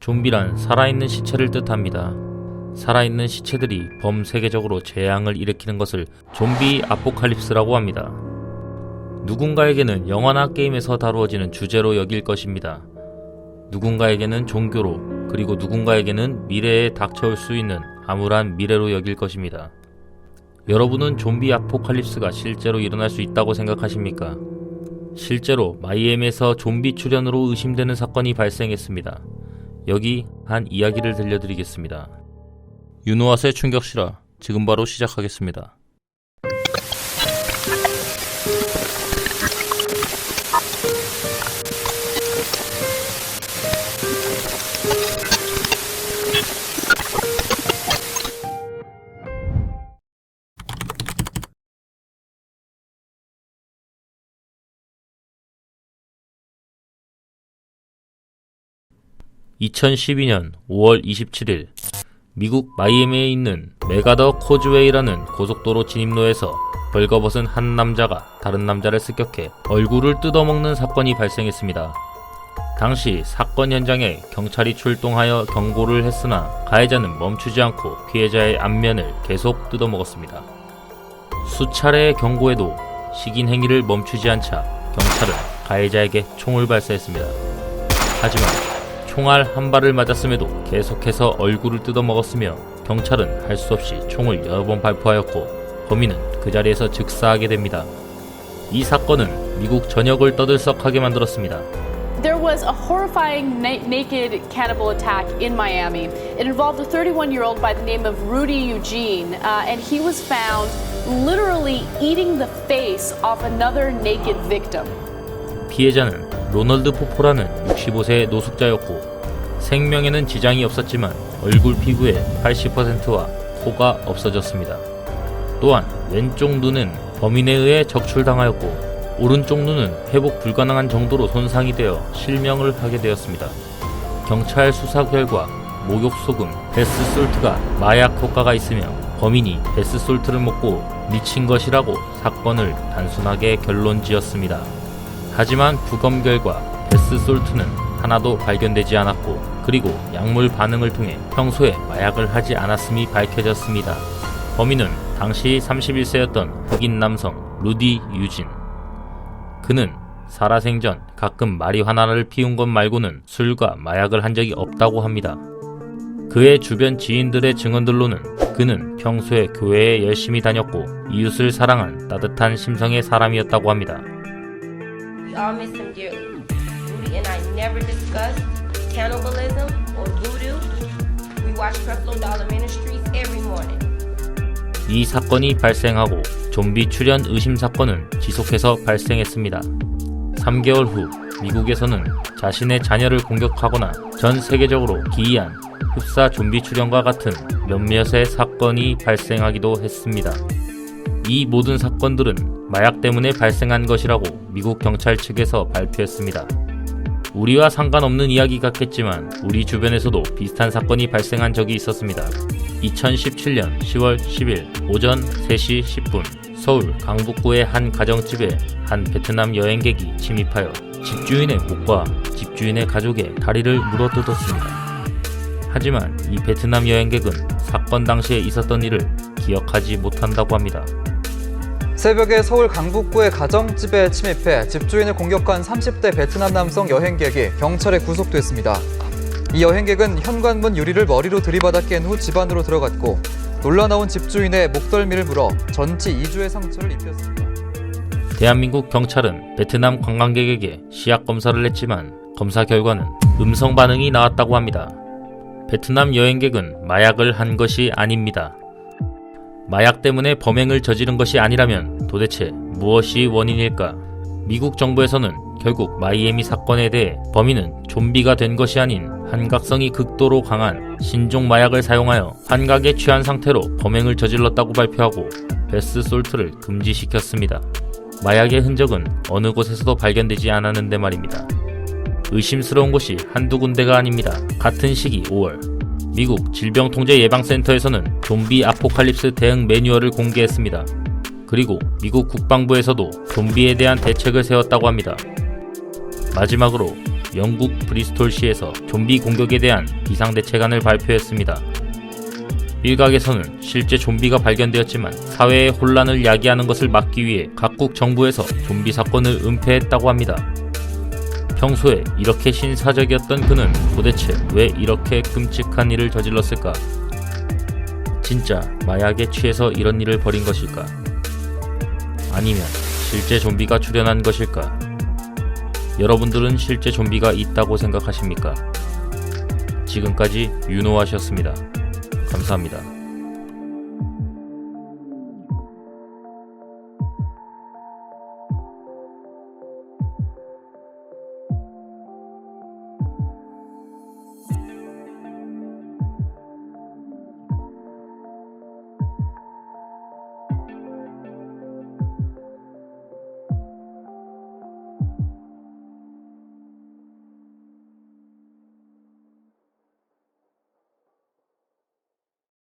좀비란 살아있는 시체를 뜻합니다. 살아있는 시체들이 범세계적으로 재앙을 일으키는 것을 좀비 아포칼립스라고 합니다. 누군가에게는 영화나 게임에서 다루어지는 주제로 여길 것입니다. 누군가에게는 종교로, 그리고 누군가에게는 미래에 닥쳐올 수 있는 암울한 미래로 여길 것입니다. 여러분은 좀비 아포칼립스가 실제로 일어날 수 있다고 생각하십니까? 실제로 마이애미에서 좀비 출현으로 의심되는 사건이 발생했습니다. 여기 한 이야기를 들려드리겠습니다. 윤호아의 충격실화, 지금 바로 시작하겠습니다. (2012년 5월 27일) 미국 마이애미에 있는 메가더 코즈웨이라는 고속도로 진입로에서 벌거벗은 한 남자가 다른 남자를 습격해 얼굴을 뜯어먹는 사건이 발생했습니다. 당시 사건 현장에 경찰이 출동하여 경고를 했으나 가해자는 멈추지 않고 피해자의 안면을 계속 뜯어먹었습니다. 수차례의 경고에도 시긴 행위를 멈추지 않자 경찰은 가해자에게 총을 발사했습니다. 하지만 총알 한 발을 맞았음에도 계속해서 얼굴을 뜯어먹었으며 경찰은 할 수 없이 총을 여러 번 발포하였고 범인은 그 자리에서 즉사하게 됩니다. 이 사건은 미국 전역을 떠들썩하게 만들었습니다. There was a horrifying naked cannibal attack in Miami. It involved a 31-year-old by the name of Rudy Eugene, and he was found literally eating the face off another naked victim. 피해자는 로널드 포포라는 65세의 노숙자였고 생명에는 지장이 없었지만 얼굴 피부의 80%와 코가 없어졌습니다. 또한 왼쪽 눈은 범인에 의해 적출당하였고 오른쪽 눈은 회복 불가능한 정도로 손상이 되어 실명을 하게 되었습니다. 경찰 수사 결과 목욕소금 베스솔트가 마약 효과가 있으며 범인이 베스솔트를 먹고 미친 것이라고 사건을 단순하게 결론지었습니다. 하지만 부검 결과 베스솔트는 하나도 발견되지 않았고 그리고 약물 반응을 통해 평소에 마약을 하지 않았음이 밝혀졌습니다. 범인은 당시 31세였던 흑인 남성 루디 유진. 그는 살아생전 가끔 마리화나를 피운 것 말고는 술과 마약을 한 적이 없다고 합니다. 그의 주변 지인들의 증언들로는 그는 평소에 교회에 열심히 다녔고 이웃을 사랑한 따뜻한 심성의 사람이었다고 합니다. We all miss him dearly. Rudy and I never discussed cannibalism or voodoo. We watch Creflo Dollar Ministries every morning. 이 사건이 발생하고 좀비 출현 의심 사건은 지속해서 발생했습니다. 3개월 후 미국에서는 자신의 자녀를 공격하거나 전 세계적으로 기이한 흡사 좀비 출현과 같은 몇몇의 사건이 발생하기도 했습니다. 이 모든 사건들은 마약 때문에 발생한 것이라고 미국 경찰 측에서 발표했습니다. 우리와 상관없는 이야기 같겠지만 우리 주변에서도 비슷한 사건이 발생한 적이 있었습니다. 2017년 10월 10일 오전 3시 10분 서울 강북구의 한 가정집에 한 베트남 여행객이 침입하여 집주인의 목과 집주인의 가족의 다리를 물어뜯었습니다. 하지만 이 베트남 여행객은 사건 당시에 있었던 일을 기억하지 못한다고 합니다. 새벽에 서울 강북구의 가정집에 침입해 집주인을 공격한 30대 베트남 남성 여행객이 경찰에 구속됐습니다. 이 여행객은 현관문 유리를 머리로 들이받아 깬 후 집 안으로 들어갔고 놀라 나온 집주인의 목덜미를 물어 전치 2주의 상처를 입혔습니다. 대한민국 경찰은 베트남 관광객에게 시약 검사를 했지만 검사 결과는 음성 반응이 나왔다고 합니다. 베트남 여행객은 마약을 한 것이 아닙니다. 마약 때문에 범행을 저지른 것이 아니라면 도대체 무엇이 원인일까? 미국 정부에서는 결국 마이애미 사건에 대해 범인은 좀비가 된 것이 아닌 환각성이 극도로 강한 신종 마약을 사용하여 환각에 취한 상태로 범행을 저질렀다고 발표하고 베스솔트를 금지시켰습니다. 마약의 흔적은 어느 곳에서도 발견되지 않았는데 말입니다. 의심스러운 곳이 한두 군데가 아닙니다. 같은 시기 5월 미국 질병통제예방센터에서는 좀비 아포칼립스 대응 매뉴얼을 공개했습니다. 그리고 미국 국방부에서도 좀비에 대한 대책을 세웠다고 합니다. 마지막으로 영국 브리스톨시에서 좀비 공격에 대한 비상대책안을 발표했습니다. 일각에서는 실제 좀비가 발견되었지만 사회의 혼란을 야기하는 것을 막기 위해 각국 정부에서 좀비 사건을 은폐했다고 합니다. 평소에 이렇게 신사적이었던 그는 도대체 왜 이렇게 끔찍한 일을 저질렀을까? 진짜 마약에 취해서 이런 일을 벌인 것일까? 아니면 실제 좀비가 출현한 것일까? 여러분들은 실제 좀비가 있다고 생각하십니까? 지금까지 윤호아셨습니다. 감사합니다.